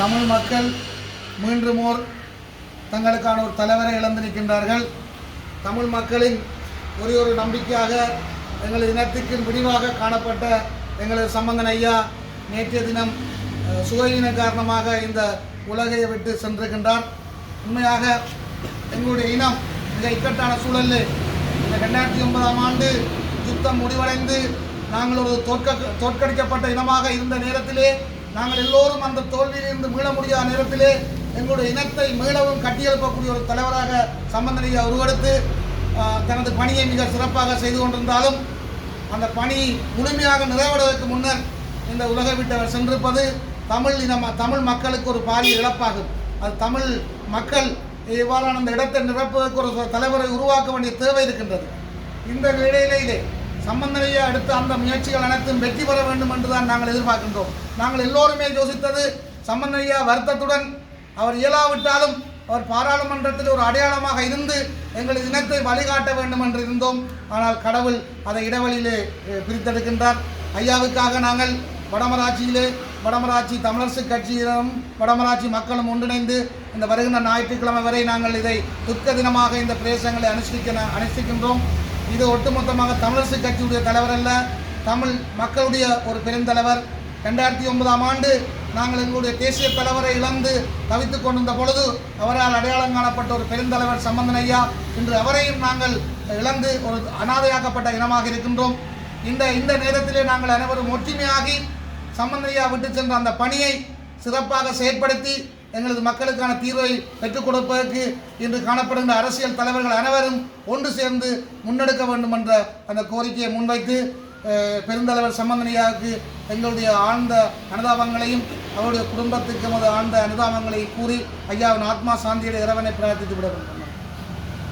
தமிழ் மக்கள் மீண்டும் தங்களுக்கான ஒரு தலைவரை இழந்து நிற்கின்றார்கள். தமிழ் மக்களின் ஒரு நம்பிக்கையாக எங்களது இனத்துக்கு விரிவாக காணப்பட்ட எங்களது சம்பந்தன் ஐயா நேற்றைய தினம் சுகையின காரணமாக இந்த உலகையை விட்டு சென்றிருக்கின்றார். உண்மையாக எங்களுடைய இனம் மிக இக்கட்டான சூழலில் இந்த 2009ஆம் ஆண்டு யுத்தம் முடிவடைந்து நாங்கள் ஒரு தோற்கடிக்கப்பட்ட இனமாக இருந்த நேரத்திலே, நாங்கள் எல்லோரும் அந்த தோல்வியிலிருந்து மீள முடியாத நேரத்திலே எங்களுடைய இனத்தை மீளவும் கட்டியெழுப்பக்கூடிய ஒரு தலைவராக சம்பந்தன் ஐயா உருவெடுத்து தனது பணியை மிக சிறப்பாக செய்து கொண்டிருந்தாலும், அந்த பணி முழுமையாக நிறைவடைவதற்கு முன்னர் இந்த உலகை விட்டு அவர் சென்றிருப்பது தமிழ் மக்களுக்கு ஒரு பாரிய இழப்பாகும். அது தமிழ் மக்கள் இவ்வாறான அந்த இடத்தை நிரப்புவதற்கு ஒரு தலைவரை உருவாக்க வேண்டிய தேவை இருக்கின்றது. இந்த நிலையிலே சம்பந்தன் ஐயா அடுத்த அந்த முயற்சிகள் அனைத்தும் வெற்றி பெற வேண்டும் என்றுதான் நாங்கள் எதிர்பார்க்கின்றோம். நாங்கள் எல்லோருமே யோசித்தது, சம்பந்தன் ஐயா வருத்தத்துடன் அவர் இயலாவிட்டாலும் அவர் பாராளுமன்றத்தில் ஒரு அடையாளமாக இருந்து எங்களது இனத்தை வழிகாட்ட வேண்டும் என்று இருந்தோம். ஆனால் கடவுள் அதை இடைவெளியிலே பிரித்தெடுக்கின்றார். ஐயாவுக்காக நாங்கள் வடமராட்சி தமிழரசு கட்சியினரும் வடமராட்சி மக்களும் ஒன்றிணைந்து இந்த வருகின்ற ஞாயிற்றுக்கிழமை வரை நாங்கள் இதை துக்க தினமாக இந்த பிரதேசங்களை அனுஷ்டிக்கின்றோம். இது ஒட்டுமொத்தமாக தமிழரசு கட்சியுடைய தலைவர் அல்ல, தமிழ் மக்களுடைய ஒரு பெருந்தலைவர். 2009ஆம் ஆண்டு நாங்கள் எங்களுடைய தேசிய தலைவரை இழந்து தவித்துக் கொண்டிருந்த பொழுது அவரால் அடையாளம் காணப்பட்ட ஒரு பெருந்தலைவர் சம்பந்தன் ஐயா. இன்று அவரையும் நாங்கள் இழந்து ஒரு அனாதையாக்கப்பட்ட இனமாக இருக்கின்றோம். இந்த நேரத்திலே நாங்கள் அனைவரும் ஒற்றுமையாகி சம்பந்தன் ஐயா விட்டு சென்ற அந்த பணியை சிறப்பாக செயற்படுத்தி எங்களது மக்களுக்கான தீர்வை பெற்றுக் கொடுப்பதற்கு இன்று காணப்படுகின்ற அரசியல் தலைவர்கள் அனைவரும் ஒன்று சேர்ந்து முன்னெடுக்க வேண்டும் என்ற அந்த கோரிக்கையை முன்வைத்து பெருந்தலைவர் சம்பந்தன் ஐயாவுக்கு எங்களுடைய ஆழ்ந்த அனுதாபங்களையும் அவருடைய குடும்பத்துக்கு ஆழ்ந்த அனுதாபங்களையும் கூறி ஐயாவின் ஆத்மா சாந்தியுடைய இறைவனை பிரார்த்தித்து விட வேண்டும்.